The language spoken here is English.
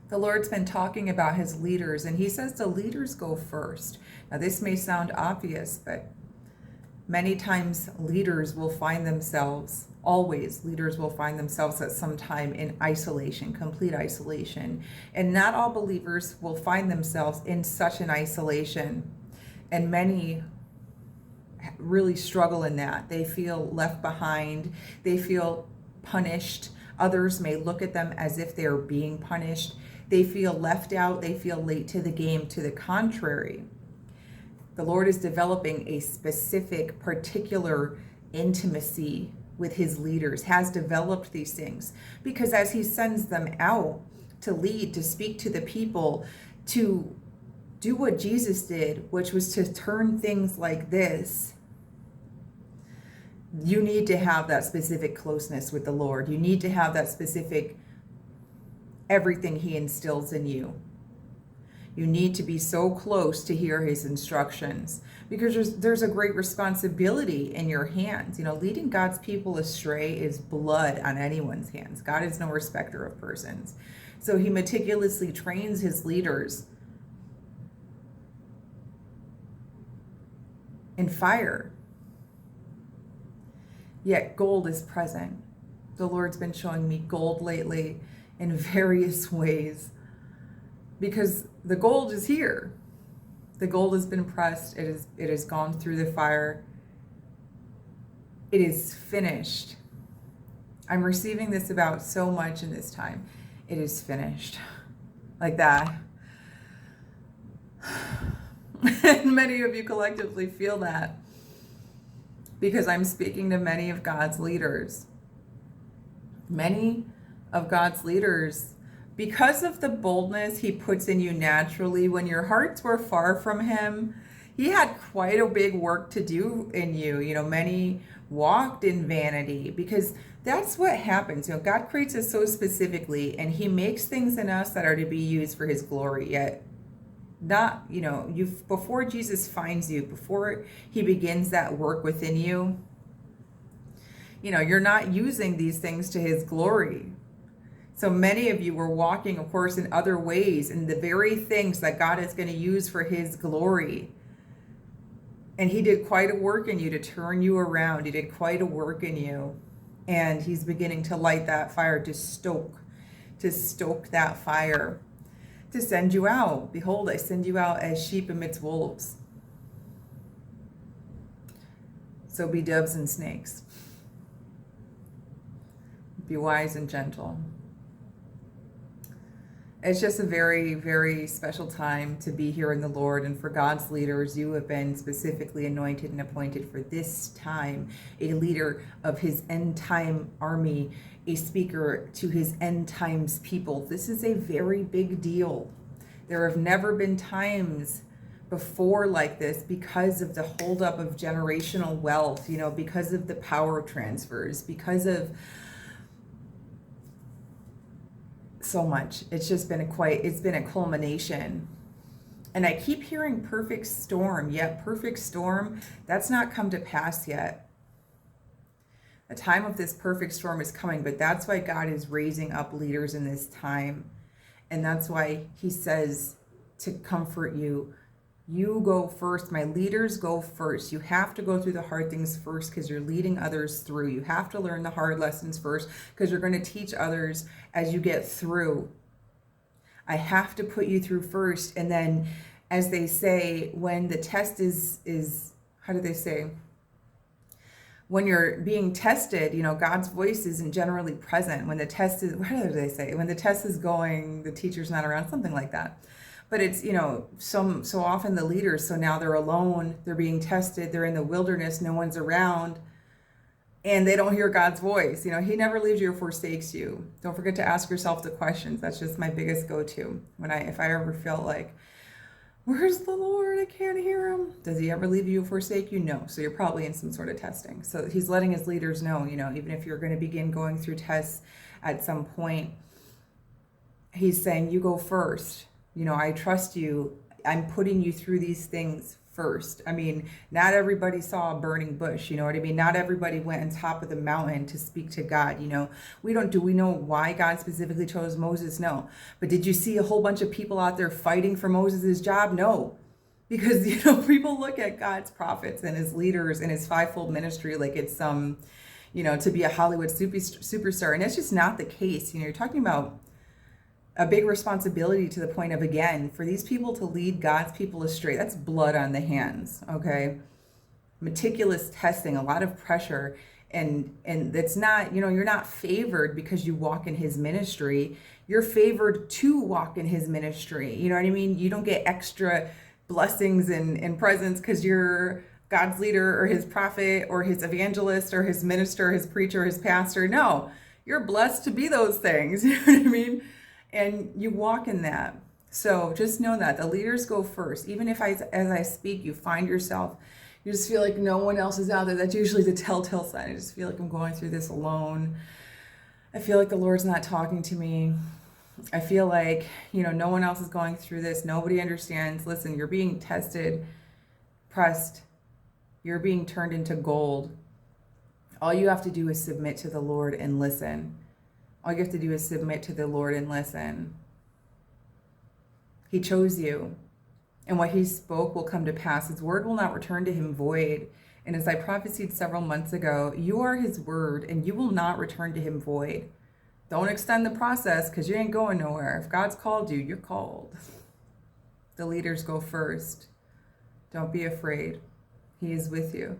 The Lord's been talking about his leaders, and he says the leaders go first. Now, this may sound obvious, but many times leaders will find themselves, always leaders will find themselves at some time in isolation, complete isolation. And not all believers will find themselves in such an isolation. And many really struggle in that. They feel left behind, they feel punished. Others may look at them as if they're being punished. They feel left out, they feel late to the game. To the contrary, the Lord is developing a specific, particular intimacy with his leaders, has developed these things, because as he sends them out to lead, to speak to the people, to do what Jesus did, which was to turn things like this, you need to have that specific closeness with the Lord. You need to have that specific everything he instills in you. You need to be so close to hear his instructions, because there's a great responsibility in your hands. Leading God's people astray is blood on anyone's hands. God is no respecter of persons. So he meticulously trains his leaders in fire. Yet gold is present. The Lord's been showing me gold lately in various ways, because the gold is here. The gold has been pressed. It has gone through the fire. It is finished. I'm receiving this about so much in this time. It is finished. Like that. And many of you collectively feel that, because I'm speaking to many of God's leaders. Many of God's leaders, because of the boldness he puts in you naturally, when your hearts were far from him, he had quite a big work to do in you. Many walked in vanity, because that's what happens. God creates us so specifically, and he makes things in us that are to be used for his glory. Yet not, before Jesus finds you, before he begins that work within you, you're not using these things to his glory. So many of you were walking, of course, in other ways, in the very things that God is going to use for his glory. And he did quite a work in you to turn you around. He did quite a work in you. And he's beginning to light that fire, to stoke that fire, to send you out. Behold, I send you out as sheep amidst wolves. So be doves and snakes. Be wise and gentle. It's just a very, very special time to be here in the Lord. And for God's leaders, you have been specifically anointed and appointed for this time, a leader of his end time army, a speaker to his end times people. This is a very big deal. There have never been times before like this, because of the holdup of generational wealth, because of the power transfers, because of so much. It's just been it's been a culmination. And I keep hearing perfect storm, yet perfect storm, that's not come to pass yet. The time of this perfect storm is coming, but that's why God is raising up leaders in this time. And that's why he says to comfort you. You go first. My leaders go first. You have to go through the hard things first, because you're leading others through. You have to learn the hard lessons first, because you're going to teach others as you get through. I have to put you through first. And then, as they say, when the test is how do they say? When you're being tested, God's voice isn't generally present. When the test is, what do they say? When the test is going, the teacher's not around, something like that. But it's, so often the leaders, so now they're alone, they're being tested, they're in the wilderness, no one's around, and they don't hear God's voice. He never leaves you or forsakes you. Don't forget to ask yourself the questions. That's just my biggest go-to. If I ever feel like, where's the Lord? I can't hear him. Does he ever leave you or forsake you? No. So you're probably in some sort of testing. So he's letting his leaders know, even if you're going to begin going through tests at some point, he's saying, you go first. I trust you. I'm putting you through these things first. I mean, not everybody saw a burning bush, you know what I mean? Not everybody went on top of the mountain to speak to God, you know? Do we know why God specifically chose Moses? No. But did you see a whole bunch of people out there fighting for Moses' job? No. Because, you know, people look at God's prophets and his leaders and his fivefold ministry like it's you know, to be a Hollywood superstar. And it's just not the case. You know, you're talking about a big responsibility to the point of, again, for these people to lead God's people astray. That's blood on the hands, okay? Meticulous testing, a lot of pressure. And it's not, you know, you're not favored because you walk in his ministry. You're favored to walk in his ministry. You know what I mean? You don't get extra blessings and presents because you're God's leader or his prophet or his evangelist or his minister, his preacher, his pastor. No, you're blessed to be those things. You know what I mean? And you walk in that. So just know that the leaders go first. Even if as I speak, you find yourself, you just feel like no one else is out there. That's usually the telltale sign. I just feel like I'm going through this alone. I feel like the Lord's not talking to me. I feel like, you know, no one else is going through this. Nobody understands. Listen, you're being tested, pressed. You're being turned into gold. All you have to do is submit to the Lord and listen. All you have to do is submit to the Lord and listen. He chose you, and what he spoke will come to pass. His word will not return to him void. And as I prophesied several months ago, you are his word, and you will not return to him void. Don't extend the process because you ain't going nowhere. If God's called you, you're called. The leaders go first. Don't be afraid. He is with you.